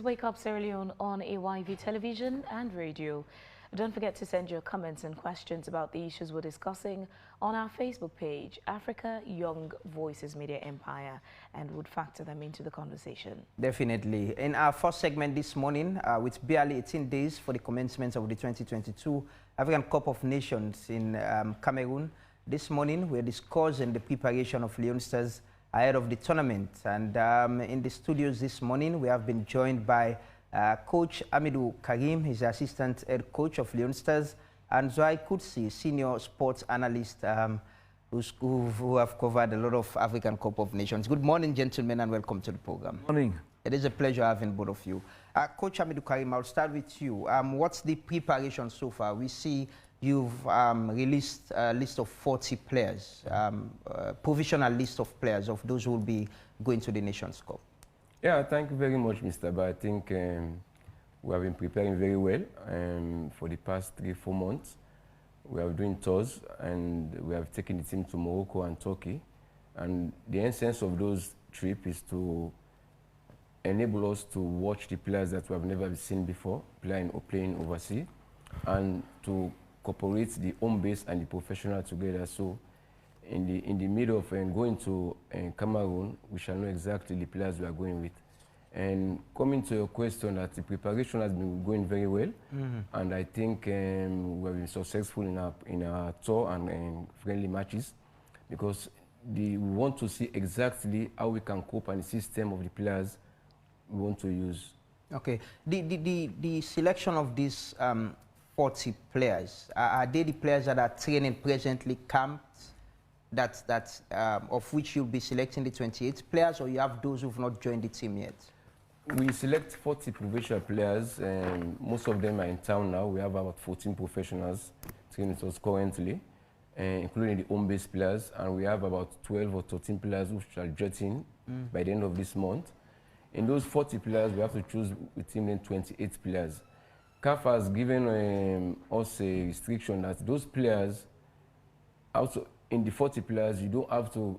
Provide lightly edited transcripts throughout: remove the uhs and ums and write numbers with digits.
is Wake Up Sierra Leone on AYV television and radio. Don't forget to send your comments and questions about the issues we're discussing on our Facebook page, Africa Young Voices Media Empire, and would factor them into the conversation. Definitely. In our first segment this morning, with barely 18 days for the commencement of the 2022 African Cup of Nations in Cameroon, this morning we're discussing the preparation of Leone Stars ahead of the tournament. And in the studios this morning, we have been joined by Coach Amidou Karim, he's the assistant head coach of Leone Stars, and Zoai Kutsi, senior sports analyst who have covered a lot of African Cup of Nations. Good morning, gentlemen, and welcome to the program. Good morning. It is a pleasure having both of you. Coach Amidou Karim, I'll start with you. What's the preparation so far? We see you've released a list of 40 players, provisional list of players of those who will be going to the Nations Cup. Yeah, thank you very much, Mr. Ba. I think we have been preparing very well for the past 3-4 months. We are doing tours and we have taken the team to Morocco and Turkey. And the essence of those trips is to enable us to watch the players that we have never seen before playing overseas, and to cooperate the home base and the professional together. So in the middle of going to Cameroon, we shall know exactly the players we are going with. And coming to your question, that the preparation has been going very well, and I think we have been successful in our tour and friendly matches, because we want to see exactly how we can cope and the system of the players we want to use. Okay, the selection of these 40 players, are they the players that are training presently camped, of which you'll be selecting the 28 players, or you have those who've not joined the team yet? We select 40 professional players, and most of them are in town now. We have about 14 professionals training with us currently, including the home-based players, and we have about 12 or 13 players who shall jet in by the end of this month. In those 40 players, we have to choose within 28 players. CAF has given us a restriction that those players, also in the 40 players, you don't have to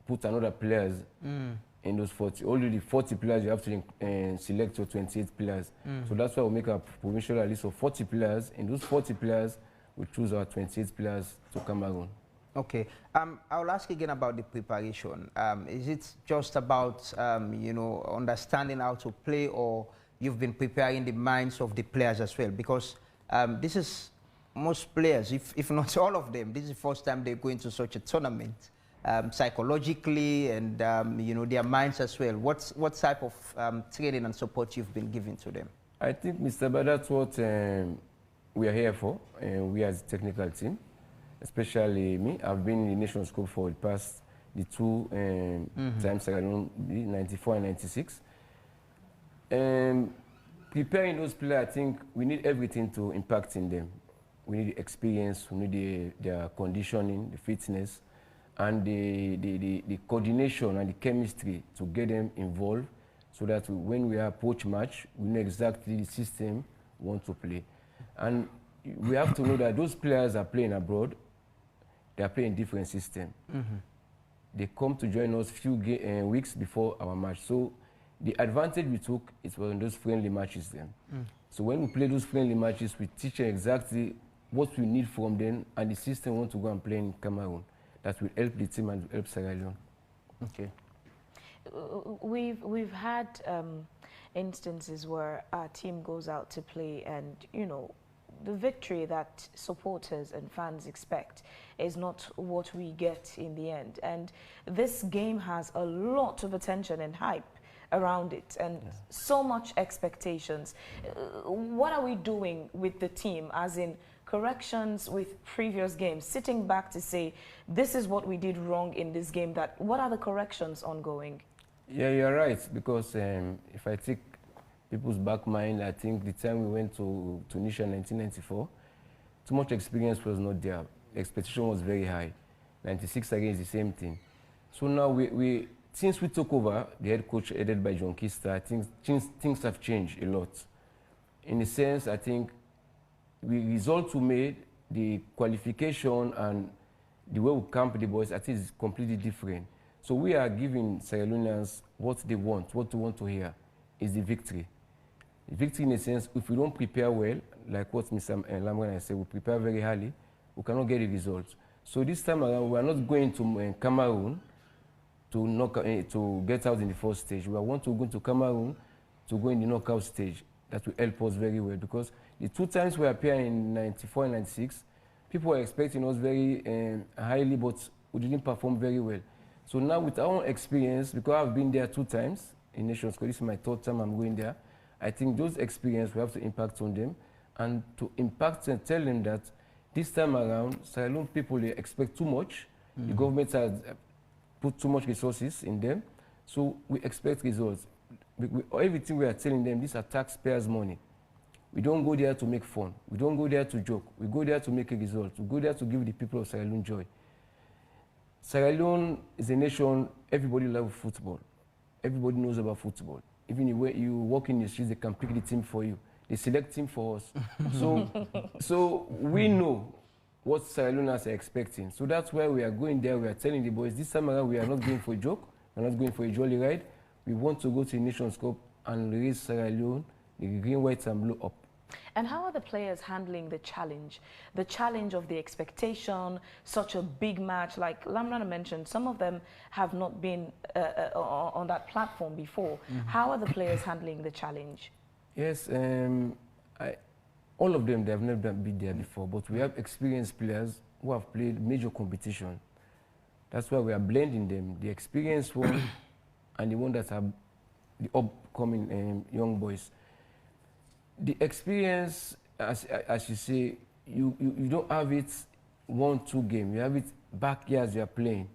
put another players in those 40. Only the 40 players, you have to select your 28 players. So that's why we make a provisional list of 40 players. In those 40 players, we choose our 28 players to Cameroon. Okay. I'll ask again about the preparation. Is it just about, understanding how to play, or you've been preparing the minds of the players as well? Because this is most players, if not all of them, this is the first time they go into such a tournament, psychologically and their minds as well. What type of training and support you've been giving to them? I think, Mr. Ba, that's what we are here for, we as a technical team, especially me. I've been in the Nations Cup for the past two times, 94 and 96. Preparing those players, I think we need everything to impact in them. We need the experience, we need their conditioning, the fitness, and the coordination and the chemistry to get them involved, so that when we approach match, we know exactly the system we want to play. And we have to know that those players are playing abroad, they are playing different system. They come to join us few weeks before our match. So the advantage we took is on those friendly matches then. So when we play those friendly matches, we teach them exactly what we need from them and the system we want to go and play in Cameroon. That will help the team and help Sierra Leone. Okay. We've had instances where our team goes out to play, and the victory that supporters and fans expect is not what we get in the end. And this game has a lot of attention and hype around it, and so much expectations. What are we doing with the team, as in corrections with previous games, sitting back to say, this is what we did wrong in this game, what are the corrections ongoing? Yeah, you're right, because if I take people's back mind, I think the time we went to Tunisia in 1994, too much experience was not there. The expectation was very high. 96 again is the same thing. So now since we took over, the head coach headed by John Kista, I think things have changed a lot. In a sense, I think the results we made, the qualification and the way we camp the boys, I think is completely different. So we are giving Sierra Leoneans what they want to hear is the victory. Victory in a sense, if we don't prepare well, like what Mr. Lamran said, we prepare very early, we cannot get the results. So this time around, we are not going to Cameroon to get out in the first stage. We want to go to Cameroon to go in the knockout stage. That will help us very well, because the 2 times we appeared in 94 and 96, people were expecting us very highly, but we didn't perform very well. So now with our own experience, because I've been there 2 times in Nations Cup, this is my 3rd time I'm going there, I think those experience we have to impact on them, and to impact and tell them that this time around, Sierra Leone people, they expect too much. The government has put too much resources in them, so we expect results. Everything we are telling them, these are taxpayers' money. We don't go there to make fun. We don't go there to joke. We go there to make a result. We go there to give the people of Sierra Leone joy. Sierra Leone is a nation, everybody loves football. Everybody knows about football. Even when you walk in the streets, they can pick the team for you. They select team for us. So we know what Sierra Leoneers are expecting. So that's why we are going there. We are telling the boys, this time around, we are not going for a joke. We're not going for a jolly ride. We want to go to the Nations Cup and raise Sierra Leone, the green, white, and blue up. And how are the players handling the challenge? The challenge of the expectation, such a big match, like Lamrana mentioned, some of them have not been on that platform before. How are the players handling the challenge? Yes, all of them, they have never been there before, but we have experienced players who have played major competition. That's why we are blending them, the experienced one and the one that are the upcoming young boys. The experience, as you say, you don't have it 1-2 game. You have it backyards you are playing.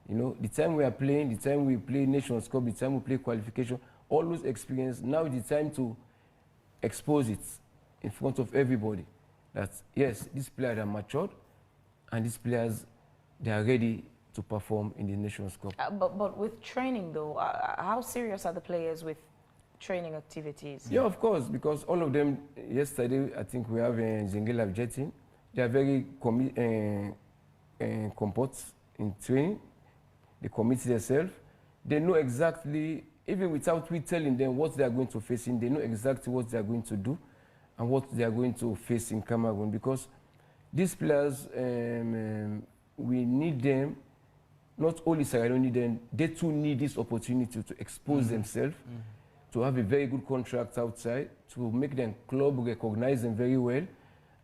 You know, the time we are playing, the time we play Nations Cup, the time we play qualification, all those experience, now it's the time to expose it in front of everybody. That, yes, these players are matured, and these players, they are ready to perform in the Nations Cup. But with training, though, how serious are the players with training activities? Yeah, of course, because all of them, yesterday, I think we have Zingela Jetting. They are very competent in training. They commit themselves. They know exactly, even without we telling them what they are going to face in, they know exactly what they are going to do and what they are going to face in Cameroon. Because these players, we need them, not only Sierra Leone need them, they too need this opportunity to expose themselves, to have a very good contract outside, to make them club recognize them very well.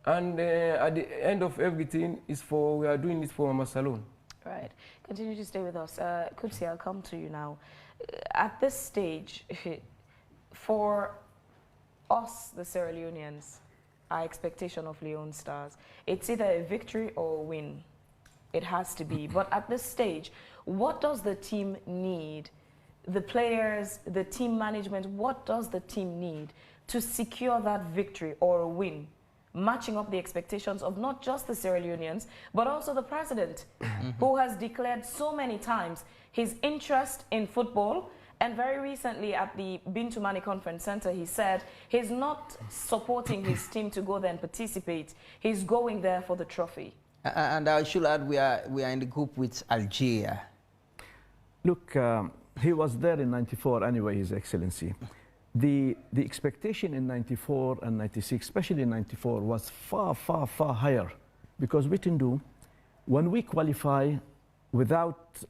And at the end of everything, we are doing it for Mama Salone. Right. Continue to stay with us. Kutsi, I'll come to you now. At this stage, for us, the Sierra Leoneans, our expectation of Leone Stars, it's either a victory or a win. It has to be. But at this stage, what does the team need? The players, the team management, what does the team need to secure that victory or a win? Matching up the expectations of not just the Sierra Leoneans, but also the president, who has declared so many times his interest in football. And very recently at the Bintumani Conference Center, he said he's not supporting his team to go there and participate. He's going there for the trophy. And I should add, we are in the group with Algeria. Look, he was there in '94 anyway, His Excellency. The expectation in '94 and '96, especially in '94, was far, far, far higher. Because we can do, when we qualify without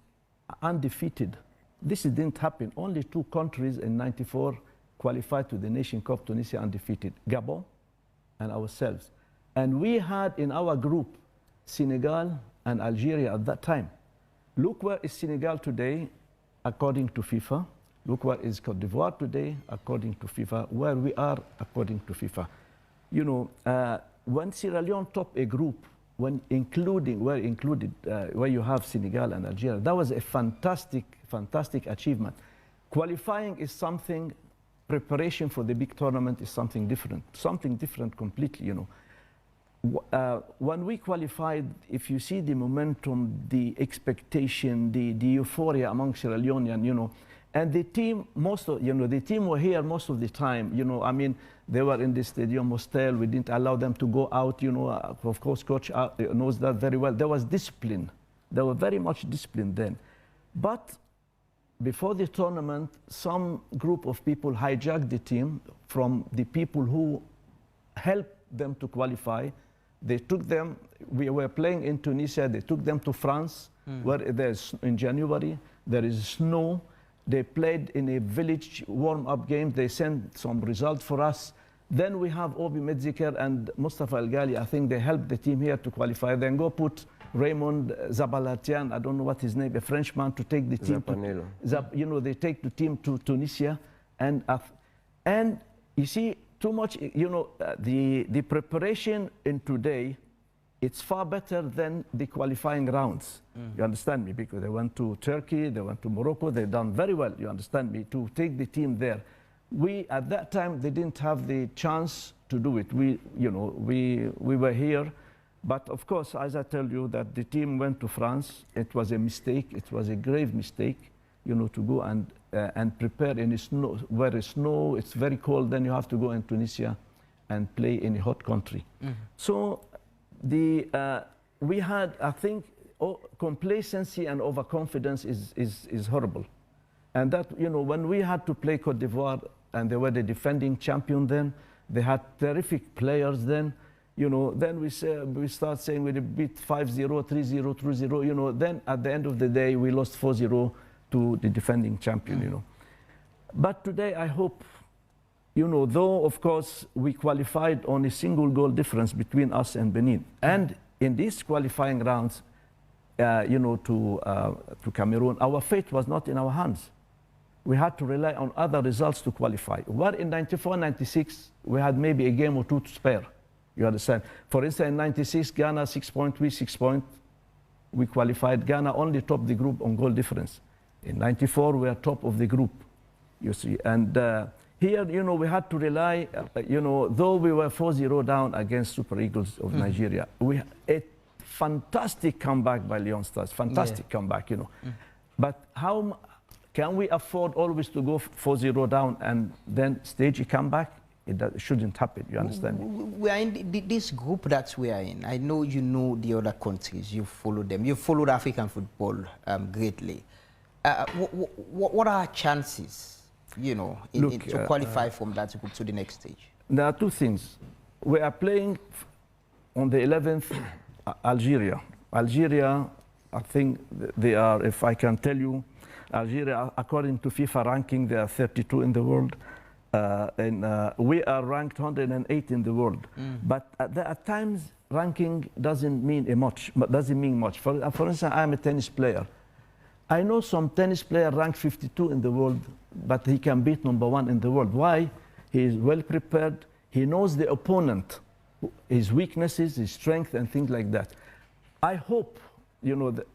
undefeated, this didn't happen. Only 2 countries in '94 qualified to the Nation Cup, Tunisia undefeated, Gabon and ourselves. And we had in our group Senegal and Algeria at that time. Look where is Senegal today, according to FIFA. Look where is Cote d'Ivoire today, according to FIFA, where we are, according to FIFA. You know, when Sierra Leone topped a group, were included, where you have Senegal and Algeria, that was a fantastic, fantastic achievement. Qualifying is something, preparation for the big tournament is something different completely, you know. When we qualified, if you see the momentum, the expectation, the euphoria among Sierra Leonean, you know, and the team, the team were here most of the time, you know, I mean, they were in the stadium hostel, we didn't allow them to go out, you know, of course, coach knows that very well. There was discipline. There were very much discipline then. But before the tournament, some group of people hijacked the team from the people who helped them to qualify. They took them, we were playing in Tunisia, they took them to France, where there's, in January, there is snow. They played in a village warm-up game. They sent some results for us. Then we have Obi Medziker and Mustafa El Ghali. I think they helped the team here to qualify. Then go put Raymond Zabalatian, I don't know what his name, a Frenchman, to take the team. You know, they take the team to Tunisia. And you see, too much, you know, the preparation in today, it's far better than the qualifying rounds. You understand me? Because they went to Turkey, they went to Morocco, they've done very well, you understand me, to take the team there. At that time, they didn't have the chance to do it. We were here. But of course, as I tell you, that the team went to France. It was a mistake. It was a grave mistake, you know, to go and prepare in the snow, where it's snow, it's very cold, then you have to go in Tunisia and play in a hot country. So we had, I think, complacency and overconfidence is horrible. And that, you know, when we had to play Cote d'Ivoire, and they were the defending champion then, they had terrific players then, you know, then we start saying we beat 5-0, 3-0, 3-0, you know, then at the end of the day, we lost 4-0 to the defending champion, you know. But today, I hope, you know, though, of course, we qualified on a single goal difference between us and Benin. And in these qualifying rounds, you know, to Cameroon, our fate was not in our hands. We had to rely on other results to qualify. Where in 94, 96, we had maybe a game or two to spare. You understand? For instance, in 96, Ghana 6 point, we 6 point. We qualified. Ghana only topped the group on goal difference. In 94, we are top of the group, you see. And here, you know, we had to rely, you know, though we were 4-0 down against Super Eagles of Nigeria, a fantastic comeback by Leone Stars, fantastic comeback, you know. But how can we afford always to go 4-0 down and then stage a comeback? It shouldn't happen, you understand me? We are in this group that we are in. I know you know the other countries, you follow them. You followed African football greatly. What are our chances, you know, to qualify from that group to the next stage? There are two things. We are playing on the 11th, Algeria. Algeria, I think they are, if I can tell you, Algeria, according to FIFA ranking, they are 32 in the world. And we are ranked 108 in the world. But at times, ranking doesn't mean much. For instance, I'm a tennis player. I know some tennis player ranked 52 in the world, but he can beat #1 in the world. Why? He is well prepared. He knows the opponent, his weaknesses, his strength, and things like that. I hope, you know, that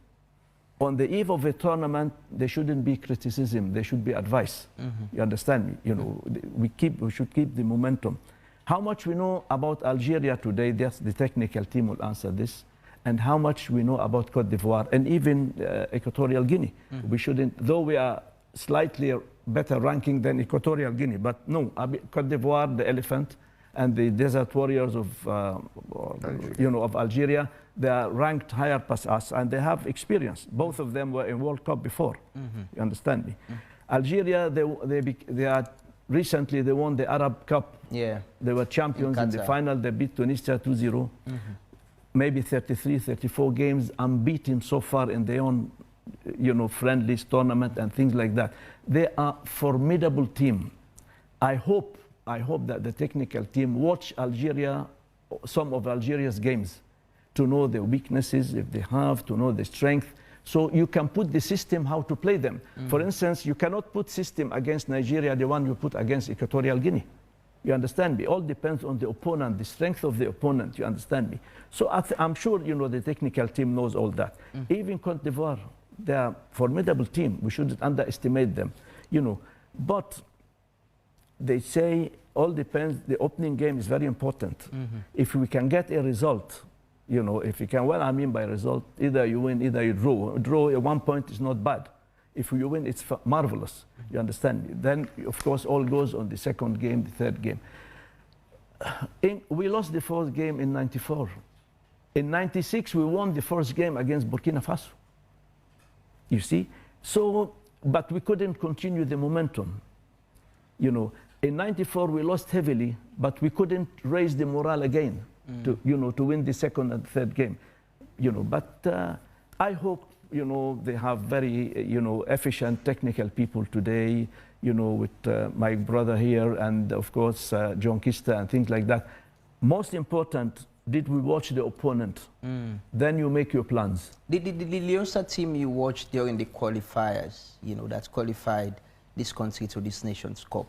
on the eve of a tournament, there shouldn't be criticism. There should be advice. You understand me? You know, we should keep the momentum. How much we know about Algeria today, the technical team will answer this, and how much we know about Cote d'Ivoire and even Equatorial Guinea. We shouldn't, though we are slightly better ranking than Equatorial Guinea, but no, Cote d'Ivoire, the elephant, and the Desert Warriors of, you know, of Algeria, they are ranked higher past us, and they have experience. Both of them were in World Cup before. You understand me? Algeria, they are recently they won the Arab Cup. Yeah. They were champions in the final. They beat Tunisia 2-0. Maybe 33, 34 games unbeaten so far in their own, you know, friendlies tournament and things like that. They are a formidable team. I hope that the technical team watch Algeria, some of Algeria's games, to know the weaknesses if they have, to know the strength, so you can put the system how to play them. For instance, you cannot put system against Nigeria the one you put against Equatorial Guinea. You understand me? All depends on the opponent, the strength of the opponent, you understand me? So I'm sure, you know, the technical team knows all that. Even Cote d'Ivoire, they are a formidable team. We shouldn't underestimate them, you know. But they say all depends, the opening game is very important. If we can get a result, you know, if you can, what I mean by result, either you win, either you draw. Draw at 1 point is not bad. If you win, it's marvelous. You understand me? Then, of course, all goes on the second game, the third game. We lost the fourth game in 94. In 96, we won the first game against Burkina Faso. You see? So but we couldn't continue the momentum. You know, in '94 we lost heavily, but we couldn't raise the morale again to, you know, to win the second and third game. You know, but I hope, you know, they have very, you know, efficient technical people today, you know, with my brother here and of course John Kista and things like that. Most important, did we watch the opponent? Then you make your plans. The Leone Star team you watched during the qualifiers, you know, that qualified this country to this Nations Cup.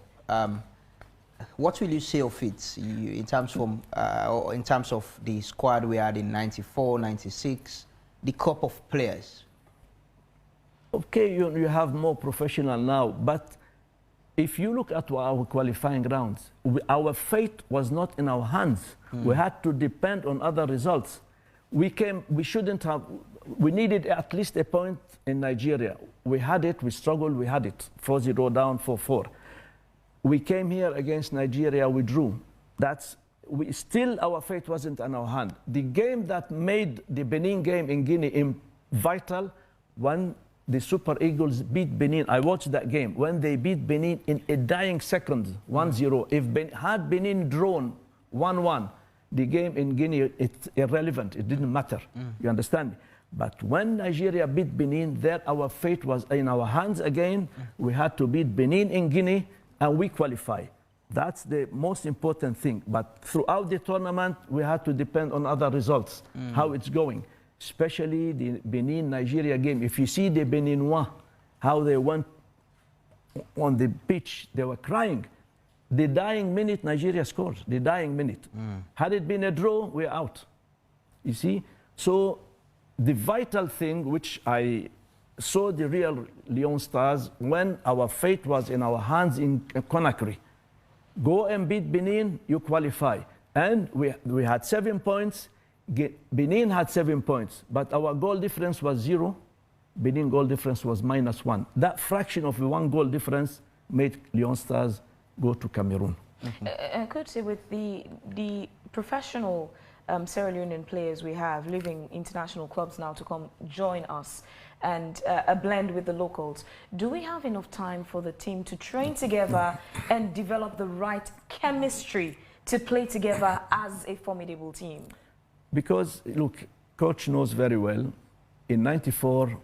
What will you say of it in terms of the squad we had in '94, '96, the crop of players? Okay, you have more professional now, but if you look at our qualifying rounds, our fate was not in our hands. We had to depend on other results. We needed at least a point in Nigeria. We had it, we struggled, we had it. 4-0 down, 4-4. We came here against Nigeria, we drew. Still our fate wasn't in our hand. The game that made the Benin game in Guinea vital, when the Super Eagles beat Benin. I watched that game. When they beat Benin in a dying second, 1-0. If had Benin drawn 1-1, the game in Guinea, it's irrelevant. It didn't matter. You understand me? But when Nigeria beat Benin, there our fate was in our hands again. We had to beat Benin in Guinea, and we qualify. That's the most important thing. But throughout the tournament, we had to depend on other results, how it's going. Especially the Benin-Nigeria game. If you see the Beninois, how they went on the pitch, they were crying. The dying minute, Nigeria scored. The dying minute. Had it been a draw, we're out. You see? So the vital thing, which I saw the real Leone Stars, when our fate was in our hands in Conakry. Go and beat Benin, you qualify. And we had 7 points. Benin had 7 points, but our goal difference was 0. Benin goal difference was -1. That fraction of the 1 goal difference made Leone Stars go to Cameroon. I could say with the professional Sierra Leonean players we have leaving international clubs now to come join us and a blend with the locals, do we have enough time for the team to train together and develop the right chemistry to play together as a formidable team? Because, look, coach knows very well, in '94,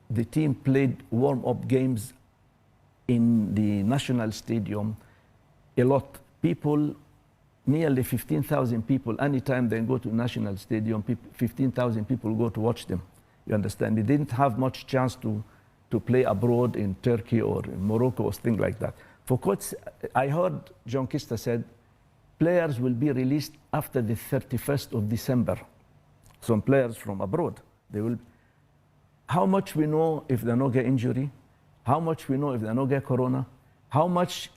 the team played warm-up games in the National Stadium a lot. People, nearly 15,000 people, anytime they go to National Stadium, 15,000 people go to watch them. You understand? They didn't have much chance to play abroad in Turkey or in Morocco or things like that. For coach, I heard John Kista said, players will be released after the 31st of December. Some players from abroad, they will. How much we know if they don't get injury? How much we know if they don't get corona? How much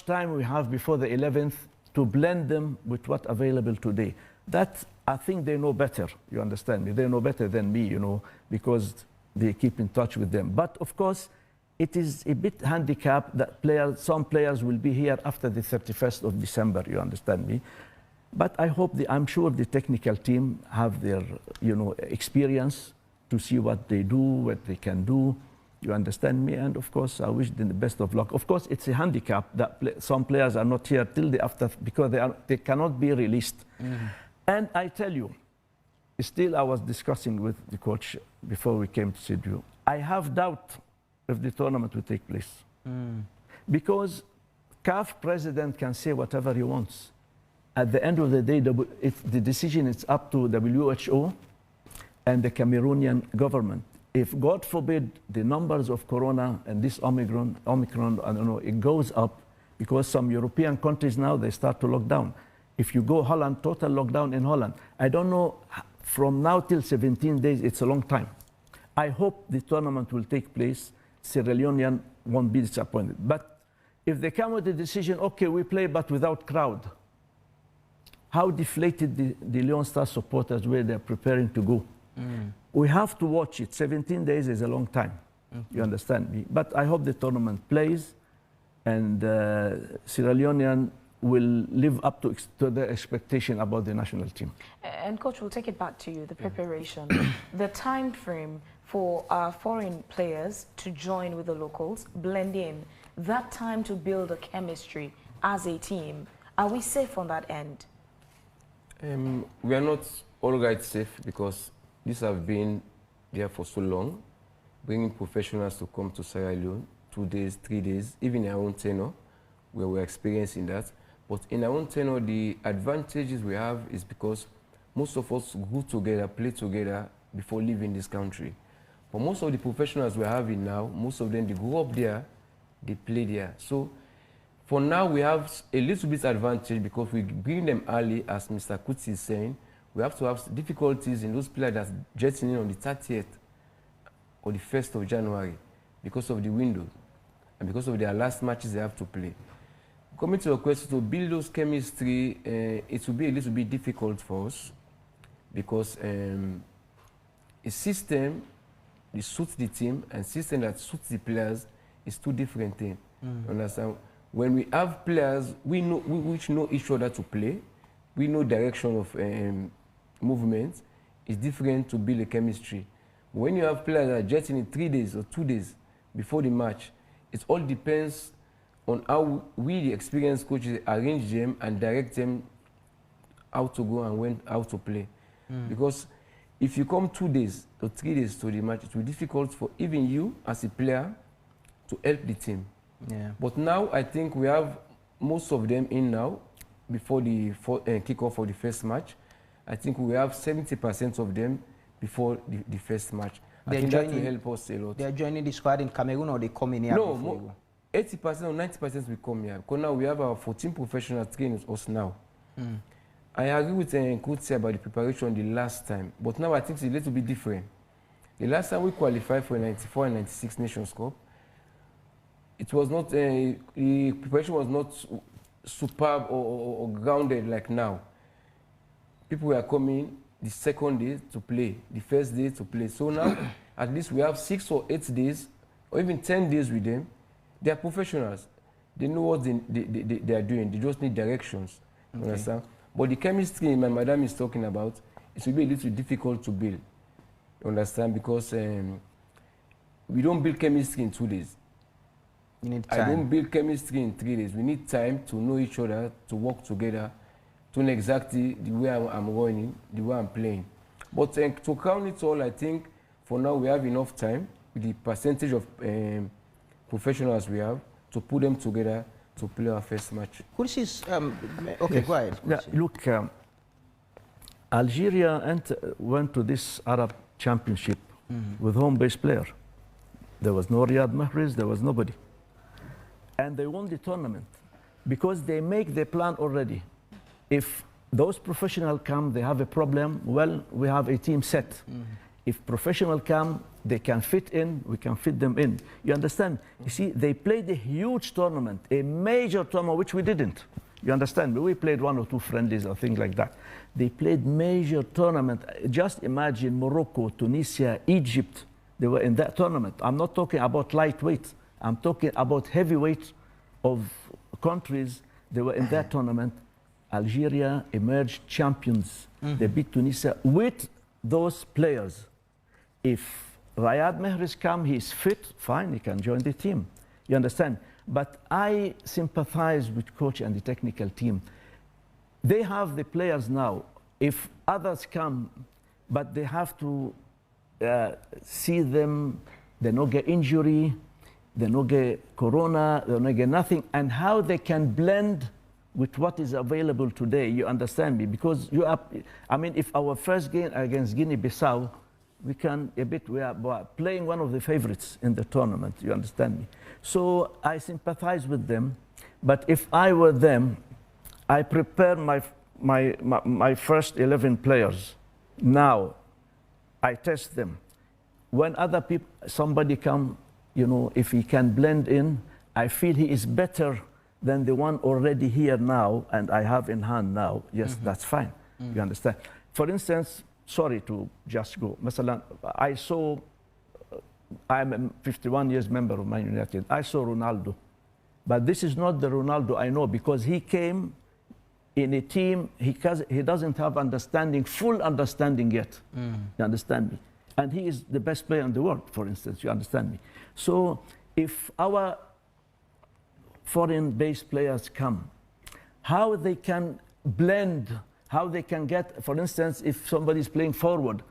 time we have before the 11th to blend them with what's available today? That, I think they know better, you understand me? They know better than me, you know, because they keep in touch with them. But of course, it is a bit handicapped that some players will be here after the 31st of December, you understand me? But I'm sure the technical team have their, you know, experience to see what they do, what they can do, you understand me? And of course, I wish them the best of luck. Of course, it's a handicap that some players are not here till the after, because they cannot be released. And I tell you, still I was discussing with the coach before we came to see you, I have doubt if the tournament will take place. Because CAF president can say whatever he wants. At the end of the day, the decision is up to WHO and the Cameroonian government. If, God forbid, the numbers of corona and this Omicron, I don't know, it goes up, because some European countries now, they start to lock down. If you go Holland, total lockdown in Holland. I don't know, from now till 17 days, it's a long time. I hope the tournament will take place. Sierra Leonean won't be disappointed. But if they come with the decision, okay, we play but without crowd, how deflated the Leone Star supporters were they're preparing to go. We have to watch it. 17 days is a long time. You understand me? But I hope the tournament plays, and Sierra Leonean will live up to the expectation about the national team. And coach, we'll take it back to you, the preparation, the time frame for our foreign players to join with the locals, blend in, that time to build a chemistry as a team. Are we safe on that end? We are not all right safe because these have been there for so long, bringing professionals to come to Sierra Leone, 2 days, 3 days, even in our own tenure, where we're experiencing that. But in our own tenure, the advantages we have is because most of us grew together, play together before leaving this country. But most of the professionals we're having now, most of them, they grew up there, they play there. So for now, we have a little bit advantage because we bring them early, as Mr. Kutsi is saying. We have to have difficulties in those players that's jetting in on the 30th or the 1st of January because of the window and because of their last matches they have to play. Coming to your question, to build those chemistry, it will be a little bit difficult for us because a system that suits the team and system that suits the players is two different things. Understand? When we have players which know each other to play, we know direction of movement, it's different to build a chemistry. When you have players that are jetting in 3 days or 2 days before the match, it all depends on how we, the experienced coaches, arrange them and direct them how to go and how to play. Because if you come 2 days or 3 days to the match, it will be difficult for even you as a player to help the team. Yeah. But now I think we have most of them in now before the kickoff of the first match. I think we have 70% of them before the first match. I think that will help us a lot. They are joining the squad in Cameroon or they come in here? No, 80% or 90% will come here. Because now we have our 14 professional trainers us now. I agree with Kutsi about the preparation the last time, but now I think it's a little bit different. The last time we qualified for 94 and 96 Nations Cup, it was not, the preparation was not superb or grounded like now. People were coming the second day to play, the first day to play. So now, at least we have 6 or 8 days, or even 10 days with them. They are professionals. They know what they are doing. They just need directions. Okay. Understand? But the chemistry my madam is talking about, it will be a little difficult to build. Understand? Because we don't build chemistry in 2 days. You need time. I don't build chemistry in 3 days. We need time to know each other, to work together, to know exactly the way I'm running, the way I'm playing. But to count it all, I think for now we have enough time with the percentage of professionals we have to put them together to play our first match. Okay, go ahead. Yeah, look, Algeria went to this Arab Championship with home-based player. There was no Riyad Mahrez, there was nobody. And they won the tournament because they make the plan already. If those professionals come, they have a problem, well, we have a team set. If professionals come, they can fit in, we can fit them in. You understand? You see, they played a huge tournament, a major tournament, which we didn't. You understand? We played 1 or 2 friendlies or things like that. They played major tournament. Just imagine Morocco, Tunisia, Egypt, they were in that tournament. I'm not talking about lightweight. I'm talking about heavyweight of countries. They were in that tournament. Algeria emerged champions. They beat Tunisia with those players. If Riyad Mahrez comes, he's fit, fine, he can join the team. You understand? But I sympathize with coach and the technical team. They have the players now. If others come, but they have to see them, they don't get injury, they don't get corona, they don't get nothing, and how they can blend with what is available today. You understand me? Because you are, I mean, if our first game against Guinea-Bissau, we are playing one of the favorites in the tournament. You understand me? So I sympathize with them, but if I were them, I prepare my first 11 players. Now, I test them. When other people, somebody come, you know, if he can blend in, I feel he is better than the one already here now and I have in hand now. Yes, that's fine. You understand? For instance, sorry to just go. Masalan, I saw, I'm a 51 years member of Man United. I saw Ronaldo But this is not the Ronaldo I know, because he came in a team, he doesn't have understanding, full understanding yet. You understand me? And he is the best player in the world, for instance, you understand me? So if our foreign-based players come, how they can blend, how they can get, for instance, if somebody is playing forward,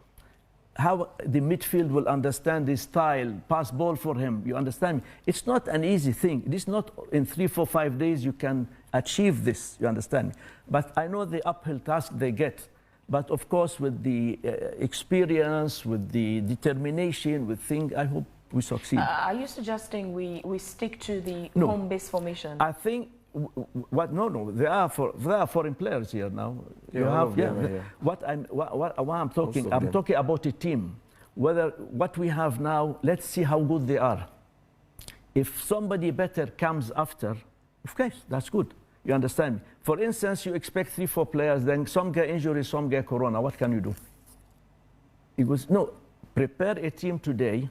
how the midfield will understand his style, pass ball for him, you understand me? It's not an easy thing. It is not in 3, 4, 5 days you can achieve this, you understand me? But I know the uphill task they get. But of course, with the experience, with the determination, with things, I hope we succeed. Are you suggesting we stick to the No. home-based formation? I think no, there are foreign players here now. Yeah, You all have of them are here. what I'm talking. Most of I'm them. talking about a team. Whether what we have now, let's see how good they are. If somebody better comes after, of course, that's good. You understand me? For instance, you expect 3, 4 players, then some get injury, some get corona. What can you do? He goes, no, prepare a team today,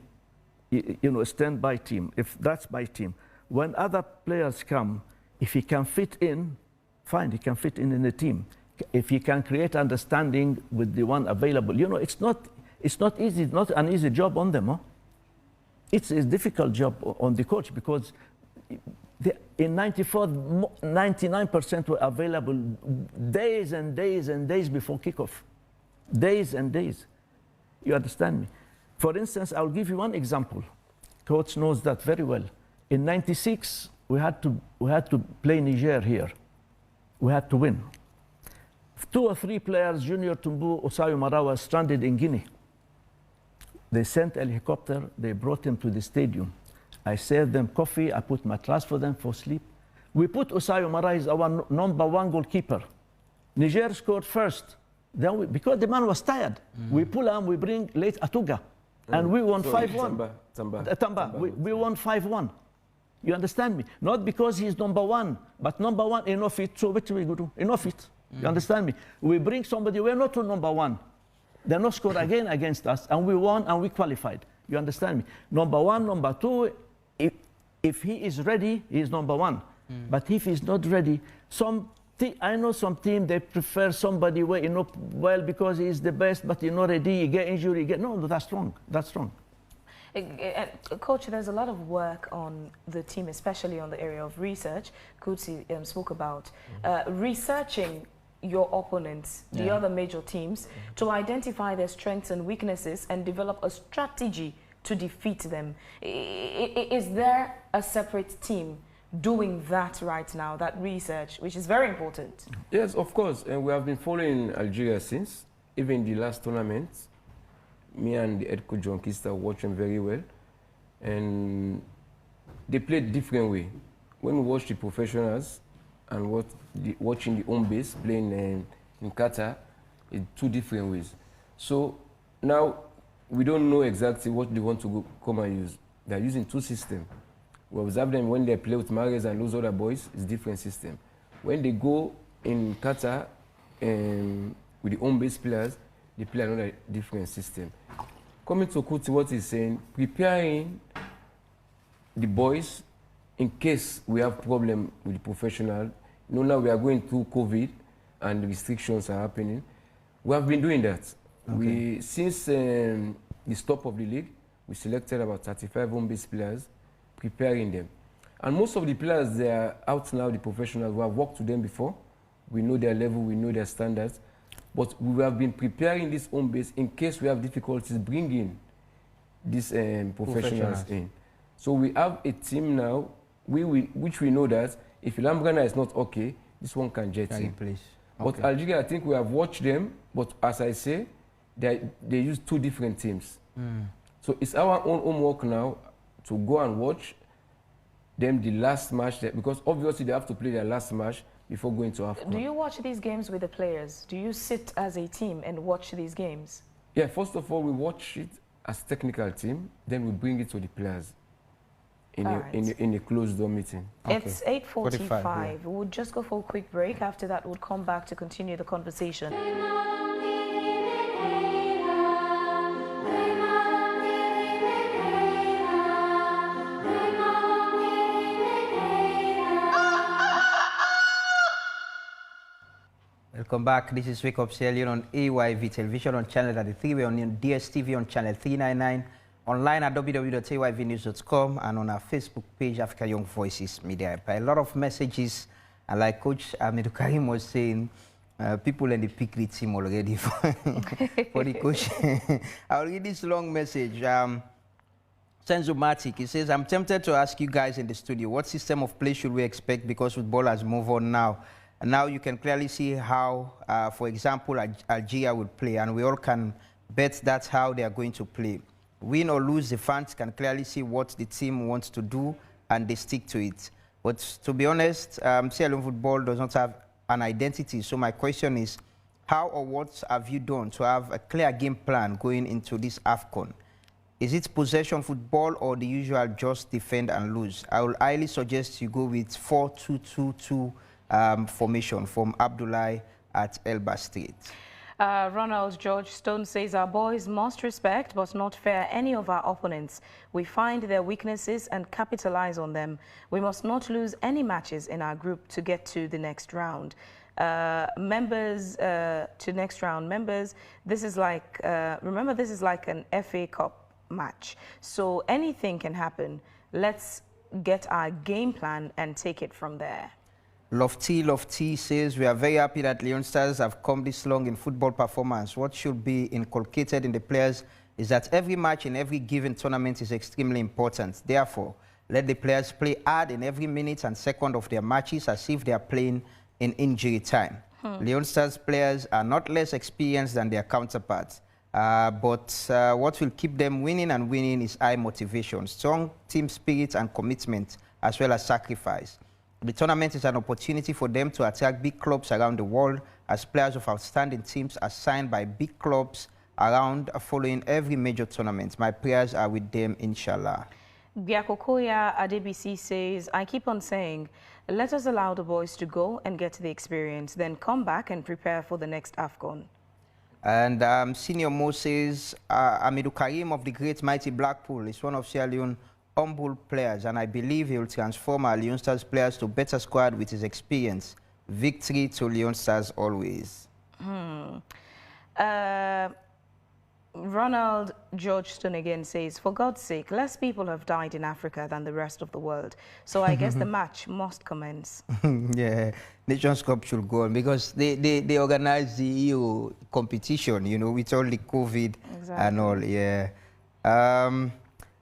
you know, a standby team. If that's my team, when other players come, if he can fit in, fine, he can fit in the team. If he can create understanding with the one available, you know, it's not easy, it's not an easy job on them. Huh? It's a difficult job on the coach, because in 94, 99% were available days and days and days before kickoff. Days and days. You understand me? For instance, I'll give you one example. Coach knows that very well. In 96, we had to play Niger here. We had to win. 2 or 3 players, Junior Tumbu, Osayo Marawa, stranded in Guinea. They sent a helicopter, they brought him to the stadium. I served them coffee, I put mattress for them for sleep. We put Osayo Marawa as our #1 goalkeeper. Niger scored first. Then because the man was tired, we pull him, we bring late Atuga, and we won 5-1. Tamba. We won 5-1. You understand me? Not because he's #1, but #1 enough it. So what we do? Enough it. You understand me? We bring somebody, we're not to #1. They not scored again against us, and we won and we qualified. You understand me? #1, #2, if he is ready, he is #1. But if he's not ready, I know some team, they prefer somebody where, you know, well, because he is the best, but you're not ready, you get injury, no, that's wrong. That's wrong. Coach, there's a lot of work on the team, especially on the area of research. Kutsi spoke about researching your opponents, the other major teams, to identify their strengths and weaknesses and develop a strategy to defeat them. Is there a separate team doing that right now, that research, which is very important? Yes, of course. And we have been following Algeria since, even the last tournament. Me and the head coach John Kista watch them very well. And they play different way. When we watch the professionals and watching the home base playing in Qatar, it's 2 different ways. So now we don't know exactly what they want to come and use. They're using 2 systems. We observe them when they play with Mahrez and those other boys, it's different system. When they go in Qatar with the home base players, they play another different system. Coming to Kuti, what he's saying, preparing the boys in case we have problem with the professional. You know, now we are going through COVID and restrictions are happening. We have been doing that. Okay. Since the stop of the league, we selected about 35 home-based players, preparing them. And most of the players, they are out now, the professionals, we have worked with them before. We know their level, we know their standards. But we have been preparing this home base in case we have difficulties bringing these professionals in. So we have a team now, which we know that if Lambrana is not okay, this one can jet in. But Algeria, I think we have watched them, but as I say, they use 2 different teams. So it's our own homework now to go and watch them the last match, because obviously they have to play their last match before going to AFCON. Do you watch these games with the players? Do you sit as a team and watch these games? Yeah, first of all, we watch it as technical team, then we bring it to the players in a closed door meeting. Okay. It's 8:45. We'll just go for a quick break. After that, we'll come back to continue the conversation. Welcome back. This is Wake Up Sierra Leone on AYV Television on channel 33. We're on DSTV on channel 399, online at www.ayvnews.com, and on our Facebook page, Africa Young Voices Media. A lot of messages, and like Coach Ahmed Karim was saying, people in the pickery team already for the coach. I'll read this long message. Senzo Matic, he says, I'm tempted to ask you guys in the studio, what system of play should we expect because football has moved on now? And now you can clearly see how, for example, Algeria will play, and we all can bet that's how they are going to play. Win or lose, the fans can clearly see what the team wants to do, and they stick to it. But to be honest, Sierra Leone football does not have an identity. So my question is, how or what have you done to have a clear game plan going into this AFCON? Is it possession football or the usual just defend and lose? I will highly suggest you go with 4-2-2-2 formation from Abdullahi at Elba Street. Ronald George Stone says, our boys must respect but not fear any of our opponents. We find their weaknesses and capitalize on them. We must not lose any matches in our group to get to the next round. Members, this is like, remember, this is like an FA Cup match. So anything can happen. Let's get our game plan and take it from there. Lofty says, we are very happy that Leone Stars have come this long in football performance. What should be inculcated in the players is that every match in every given tournament is extremely important. Therefore, let the players play hard in every minute and second of their matches as if they are playing in injury time. Leone Stars players are not less experienced than their counterparts. But what will keep them winning and winning is high motivation, strong team spirit and commitment, as well as sacrifice. The tournament is an opportunity for them to attract big clubs around the world, as players of outstanding teams are signed by big clubs around following every major tournament. My prayers are with them, inshallah. Biakokoya Adebisi says, I keep on saying, let us allow the boys to go and get the experience, then come back and prepare for the next AFCON. And Senior Mo says, Amidou Karim of the great mighty Blackpool is one of Sierra Leone humble players, and I believe he will transform our Leone Stars players to better squad with his experience. Victory to Leone Stars always. Ronald George Stone again says, for God's sake, less people have died in Africa than the rest of the world. So I guess the match must commence. Yeah, Nations Cup should go on because they organize the EU competition, you know, with all the COVID and all, yeah.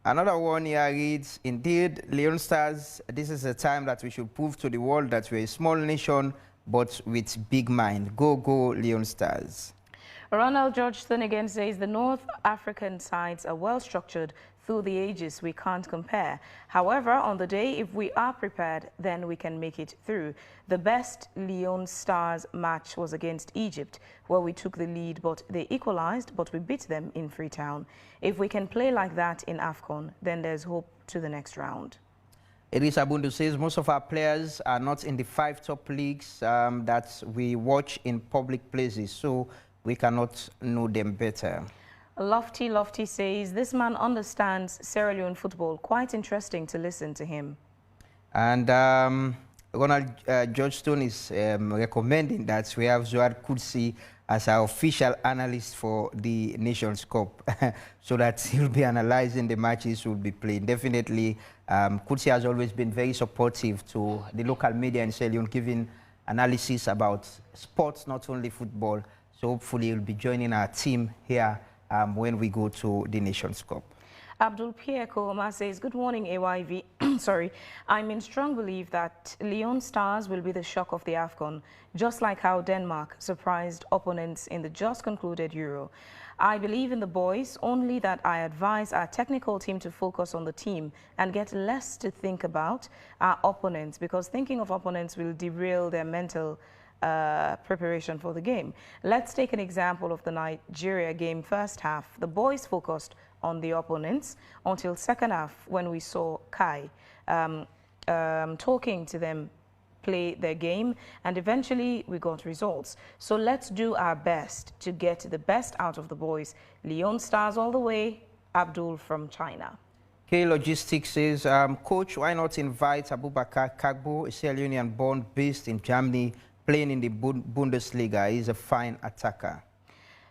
Another one here reads, indeed, Leone Stars, this is a time that we should prove to the world that we're a small nation, but with big mind. Go, go, Leone Stars. Ronald Georgeson again says, the North African sides are well structured through the ages. We can't compare. However, on the day, if we are prepared, then we can make it through. The best Leone Stars match was against Egypt, where we took the lead, but they equalized, but we beat them in Freetown. If we can play like that in AFCON, then there's hope to the next round. Idris Abundu says most of our players are not in the 5 top leagues that we watch in public places, so we cannot know them better. Lofty says, this man understands Sierra Leone football. Quite interesting to listen to him. And Ronald George Stone is recommending that we have Zuad Kudsi as our official analyst for the Nations Cup, so that he'll be analyzing the matches we'll be playing. Definitely, Kudsi has always been very supportive to the local media in Sierra Leone, giving analysis about sports, not only football. So hopefully he'll be joining our team here when we go to the Nations Cup. Abdul Pierre Kooma says, good morning, AYV. Sorry, I'm in strong belief that Leone Stars will be the shock of the AFCON, just like how Denmark surprised opponents in the just concluded Euro. I believe in the boys, only that I advise our technical team to focus on the team and get less to think about our opponents, because thinking of opponents will derail their mental preparation for the game. Let's take an example of the Nigeria game first half. The boys focused on the opponents until second half when we saw Kai talking to them play their game, and eventually we got results. So let's do our best to get the best out of the boys. Leone Stars all the way. Abdul from China. K Logistics says, Coach, why not invite Abubakar Kagbo, a Sierra Leonean born based in Germany, playing in the Bundesliga. He's a fine attacker.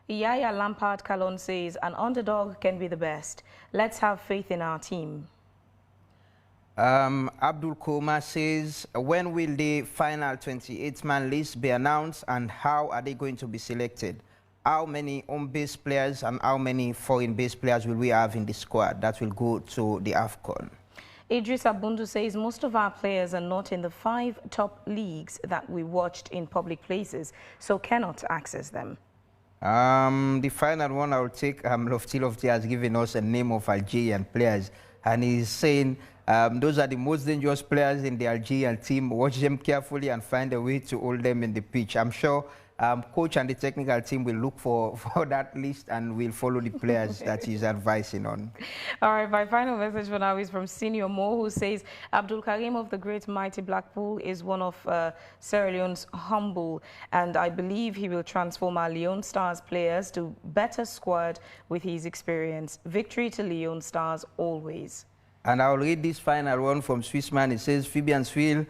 Yaya Lampard Kalon says an underdog can be the best. Let's have faith in our team. Abdul Koma says, when will the final 28-man list be announced and how are they going to be selected? How many home-based players and how many foreign-based players will we have in the squad that will go to the AFCON? Idris Abundu says most of our players are not in the 5 top leagues that we watched in public places, so cannot access them. The final one I will take, Lofty has given us a name of Algerian players, and he's saying those are the most dangerous players in the Algerian team. Watch them carefully and find a way to hold them in the pitch. I'm sure coach and the technical team will look for that list and will follow the players that he's advising on. All right, my final message for now is from Senior Mo, who says Abdul Karim of the great mighty Blackpool is one of Sierra Leone's humble, and I believe he will transform our Leone Stars players to better squad with his experience. Victory to Leone Stars always. And I'll read this final one from Swissman. It says, Fabiansville,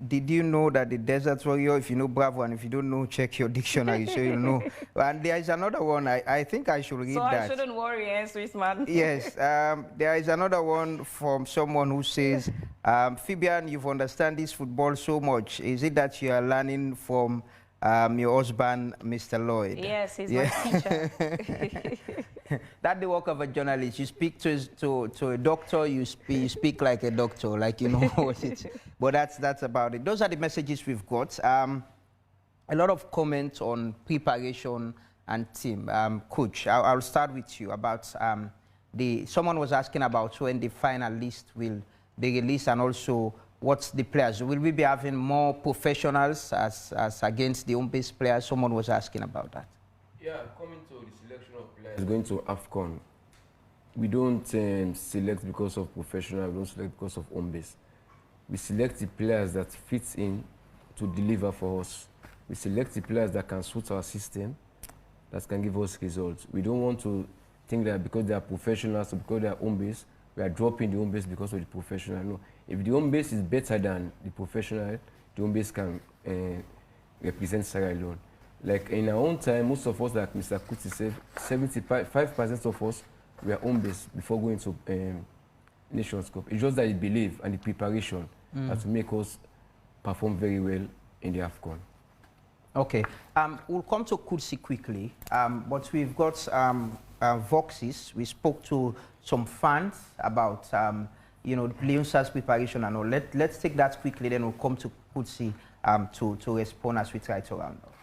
did you know that the Desert Warrior, if you know Bravo, and if you don't know, check your dictionary so you'll know. And there is another one, I think I should read that. So I shouldn't worry, Swissman? Yes, there is another one from someone who says, Fabian, you've understand this football so much. Is it that you are learning from your husband, Mr. Lloyd? Yes, he's my teacher. That's the work of a journalist. You speak to a doctor, you speak like a doctor, like you know what it is. But that's about it. Those are the messages we've got. A lot of comments on preparation and team. Coach, I'll start with you about someone was asking about when the final list will be released and also what's the players. Will we be having more professionals as against the home-based players? Someone was asking about that. Yeah, coming to the selection of players going to AFCON, we don't select because of professional, we don't select because of home base. We select the players that fit in to deliver for us. We select the players that can suit our system, that can give us results. We don't want to think that because they are professionals or because they are home base, we are dropping the home base because of the professional. No. If the home base is better than the professional, the home base can represent Sierra Leone. Like in our own time, most of us, like Mr. Kuti said, 75% of us were home based before going to Nations Cup. It's just that the belief and the preparation that make us perform very well in the AFCON. Okay, we'll come to Kutsi quickly, but we've got Voxes. We spoke to some fans about you know, Leone Stars preparation and all. Let's take that quickly, then we'll come to Kutsi to respond as we try to round up.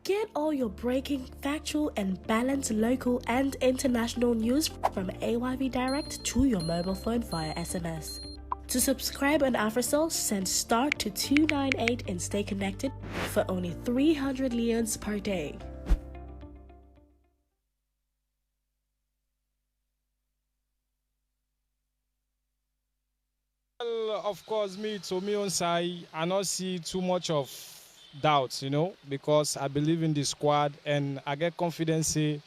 Get all your breaking, factual and balanced local and international news from AYV Direct to your mobile phone via SMS. To subscribe on AfriCell, send star to 298 and stay connected for only 300 leones per day. Well, of course, to me on side, I not see too much of doubts, you know, because I believe in the squad and I get confidence, say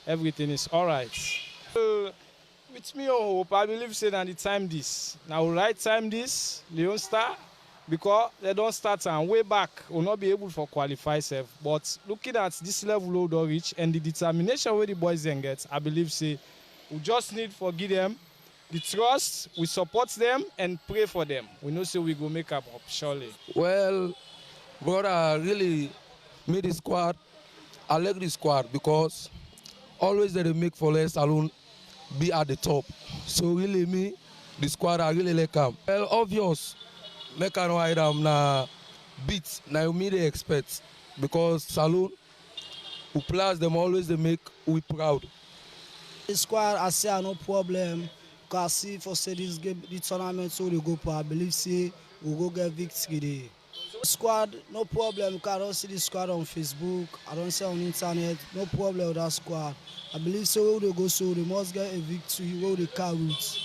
everything is all right. With me on hope, I believe say that the time this. Now right time this, Leone Star, because they don't start and way back will not be able to qualify self. But looking at this level of reach and the determination where the boys then get, I believe say we just need to give them the trust, we support them and pray for them. We know say we go make up surely. Well, brother, really made the squad. I like the squad because always they make for less alone be at the top. So really me, the squad I really like them. Well, obvious, make I know I am na beat. Now me they expect because Saloon, who players them always they make we proud. The squad I say no problem. Because see for say this game, the tournament so they go for I believe say we go get victory there. Squad, no problem, because I don't see the squad on Facebook, I don't see on internet, no problem with that squad. I believe so they go so they must get a victory where they carry it.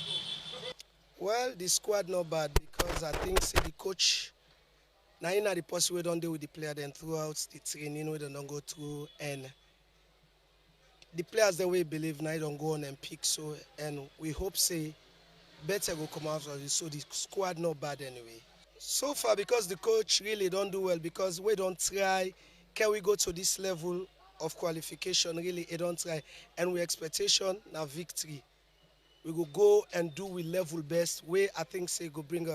Well, the squad not bad because I think say the coach now in the possible don't deal with the player then throughout the training we don't go through and the players that we believe now don't go on and pick so and we hope say better will come out of it so the squad not bad anyway. So far, because the coach really don't do well, because we don't try, can we go to this level of qualification? Really, he don't try. And we expectation now victory. We will go and do we level best. We, I think, say, go bring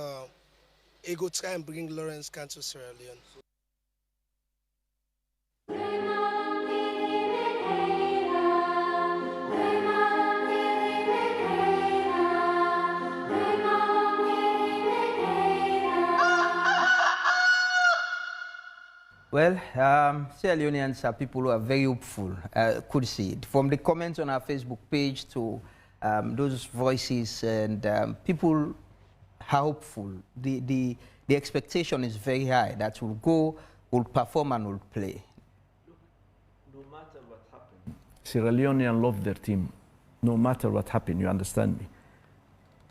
he go try and bring Lawrence Khan to Sierra Leone. Well, Sierra Leoneans are people who are very hopeful, could see it. From the comments on our Facebook page to those voices, and people are hopeful. The expectation is very high that we'll go, we'll perform, and we'll play. No matter what happens, Sierra Leoneans love their team, no matter what happens, you understand me?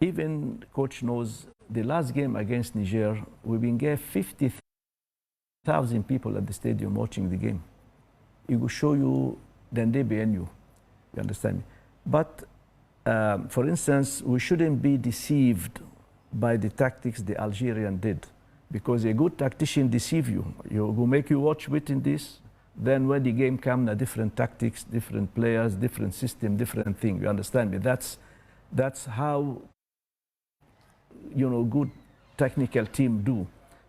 Even the coach knows the last game against Niger, we've been getting 50,000 people at the stadium watching the game. It will show you then they BNU. You understand me? But for instance, we shouldn't be deceived by the tactics the Algerian did, because a good tactician deceive you. You will make you watch within this. Then when the game comes, different tactics, different players, different system, different thing. You understand me? That's how good technical team do.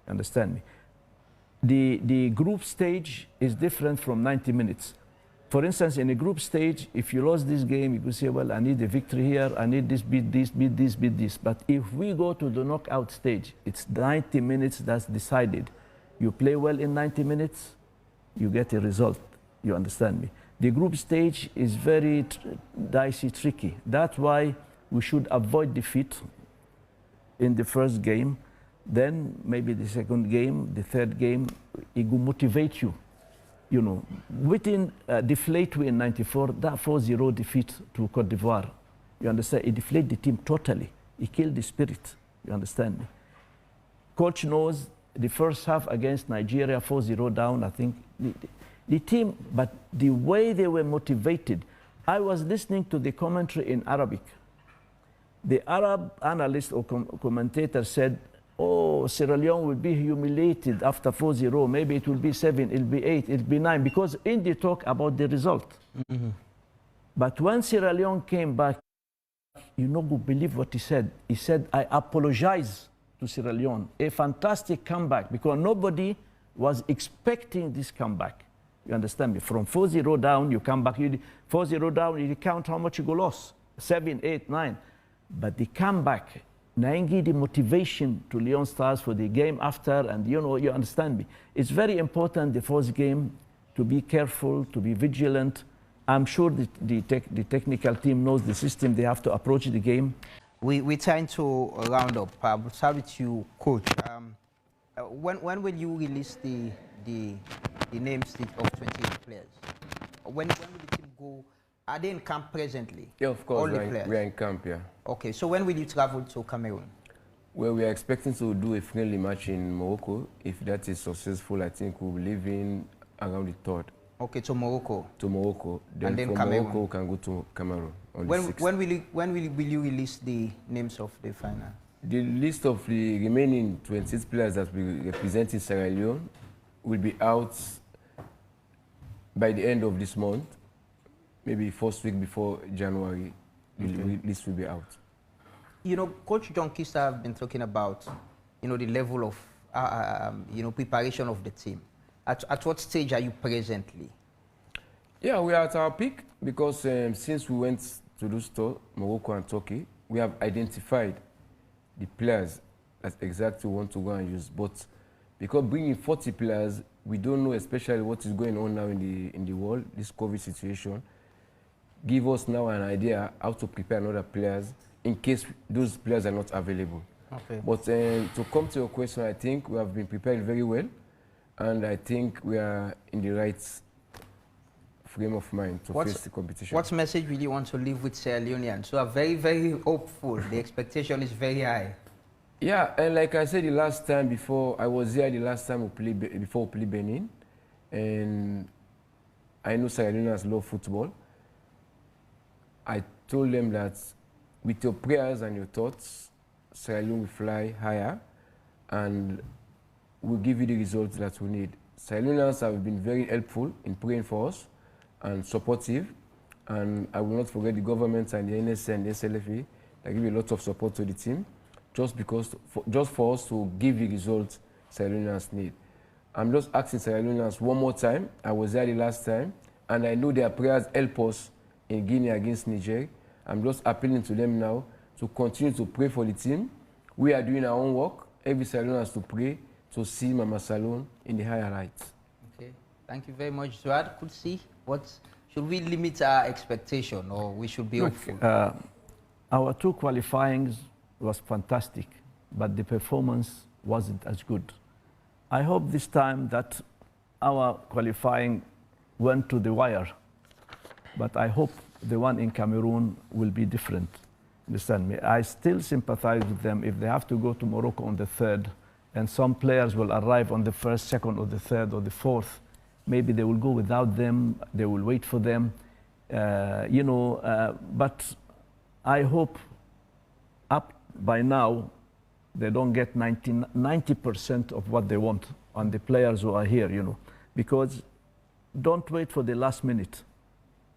Understand me? The group stage is different from 90 minutes. For instance, in a group stage, if you lost this game, you could say, well, I need a victory here, I need this, beat this, beat this, beat this. But if we go to the knockout stage, it's 90 minutes that's decided. You play well in 90 minutes, you get a result. You understand me? The group stage is very dicey, tricky. That's why we should avoid defeat in the first game. Then maybe the second game, the third game, it will motivate you. Within deflate we in 94, that 4-0 defeat to Cote d'Ivoire, you understand, it deflated the team totally. It killed the spirit, you understand me? Coach knows the first half against Nigeria, 4-0 down, I think. The team, but the way they were motivated, I was listening to the commentary in Arabic. The Arab analyst or commentator said, oh, Sierra Leone will be humiliated after 4-0. Maybe it will be 7, it'll be 8, it'll be 9, because in the talk about the result. Mm-hmm. But when Sierra Leone came back, you know, who believe what he said? He said, I apologize to Sierra Leone. A fantastic comeback, because nobody was expecting this comeback. You understand me? From 4-0 down, you come back, 4-0 down, you count how much you go lost. 7, 8, 9. But the comeback, Nangi, the motivation to Leon Stars for the game after, and you understand me. It's very important, the first game, to be careful, to be vigilant. I'm sure the technical team knows the system they have to approach the game. We're trying to round up. I'll start with you, Coach. When will you release the names of 28 players? When will the team go? Are they in camp presently? Yeah, of course. All the players? We are in camp, yeah. Okay, so when will you travel to Cameroon? Well, we are expecting to do a friendly match in Morocco. If that is successful, I think we'll be leaving around the 3rd. Okay, to Morocco. To Morocco. Then from Cameroon. Morocco, we can go to Cameroon on the 6th. When will you release the names of the final? The list of the remaining 26 players that will represent Sierra Leone will be out by the end of this month. Maybe first week before January, the list will be out. You know, Coach John Kista have been talking about, the level of, preparation of the team. At what stage are you presently? Yeah, we are at our peak because since we went to those tours, Morocco and Turkey, we have identified the players that exactly we want to go and use. But because bringing 40 players, we don't know especially what is going on now in the world, this COVID situation. Give us now an idea how to prepare another players in case those players are not available. Okay. But to come to your question, I think we have been preparing very well, and I think we are in the right frame of mind to face the competition. What message will you want to leave with Sierra Leoneans who are very, very hopeful? The expectation is very high. Yeah, and like I said the last time before, I was here the last time before we played Benin, and I know Sierra Leoneans love football. I told them that with your prayers and your thoughts, Sierra Leone will fly higher, and we'll give you the results that we need. Sierra Leoneans have been very helpful in praying for us and supportive, and I will not forget the government and the NSA and the SLFA that give a lot of support to the team, just for us to give the results Sierra Leoneans need. I'm just asking Sierra Leoneans one more time. I was there the last time, and I know their prayers help us in Guinea against Niger. I'm just appealing to them now to continue to pray for the team. We are doing our own work. Every Sierra Leonean has to pray to see Mama Salone in the higher heights. Okay, thank you very much, Zuad. Could see what should we limit our expectation, or we should be hopeful? Our two qualifyings was fantastic, but the performance wasn't as good. I hope this time that our qualifying went to the wire, but I hope the one in Cameroon will be different. Understand me? I still sympathize with them if they have to go to Morocco on the 3rd, and some players will arrive on the 1st, 2nd, or the 3rd, or the 4th. Maybe they will go without them. They will wait for them. But I hope up by now they don't get 90% of what they want on the players who are here, because don't wait for the last minute.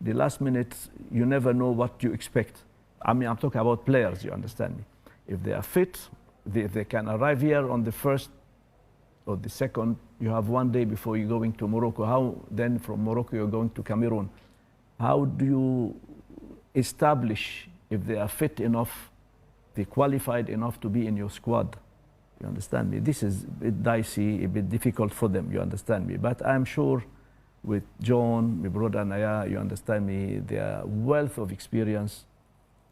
The last minute, you never know what you expect. I mean, I'm talking about players, you understand me. If they are fit, they can arrive here on the 1st or the 2nd. You have one day before you're going to Morocco. How then from Morocco you're going to Cameroon? How do you establish if they are fit enough, they qualified enough to be in your squad? You understand me? This is a bit dicey, a bit difficult for them, you understand me? But I'm sure with John, my brother Naya, you understand me, their wealth of experience,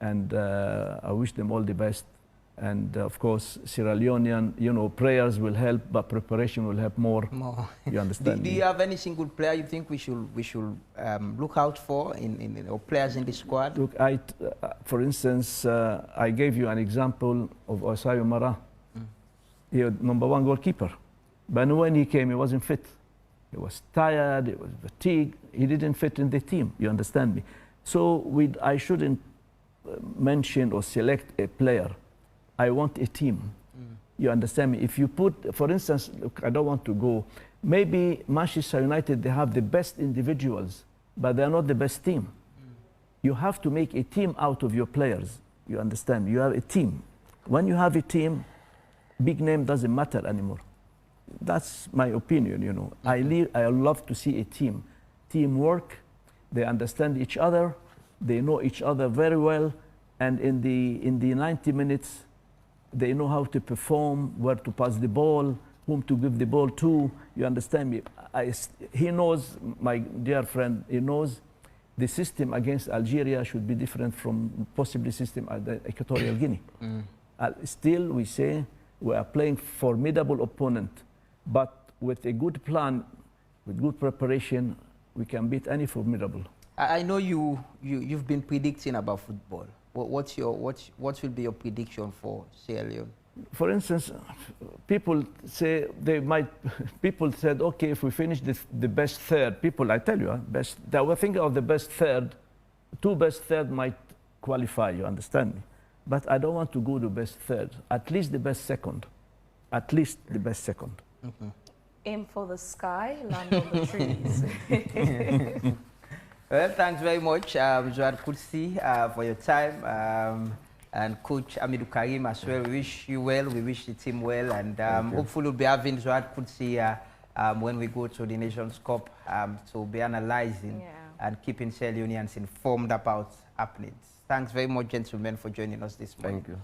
and I wish them all the best. And of course, Sierra Leonean, prayers will help, but preparation will help more. You understand do you have any single player you think we should look out for or players in the squad? Look, for instance, I gave you an example of Osayo Mara. He was #1 goalkeeper. But when he came, he wasn't fit. He was tired, he was fatigued. He didn't fit in the team, you understand me? So I shouldn't mention or select a player. I want a team. You understand me? If you put, for instance, look, I don't want to go. Maybe Manchester United, they have the best individuals, but they're not the best team. You have to make a team out of your players. You understand? You have a team. When you have a team, big name doesn't matter anymore. That's my opinion, I love to see a team. Teamwork, they understand each other, they know each other very well, and in the 90 minutes, they know how to perform, where to pass the ball, whom to give the ball to. You understand me? He knows, my dear friend, he knows the system against Algeria should be different from possibly system at the Equatorial Guinea. Still, we say we are playing formidable opponent, but with a good plan, with good preparation, we can beat any formidable. I know you've been predicting about football. What will be your prediction for Sierra Leone? For instance, people say people said, okay, if we finish the best third, I tell you, they were thinking of the best third, two best third might qualify, you understand me? But I don't want to go to best third, at least the best second, at least the best second. Aim for the sky, land on the trees. Well, thanks very much, Zuad Kutsi, for your time, and Coach Amidou Karim as well. We wish you well, we wish the team well, and hopefully we'll be having Zuad Kutsi when we go to the Nations Cup to be analyzing and keeping Sierra Leoneans informed about happenings. Thanks very much, gentlemen, for joining us this morning. Thank you.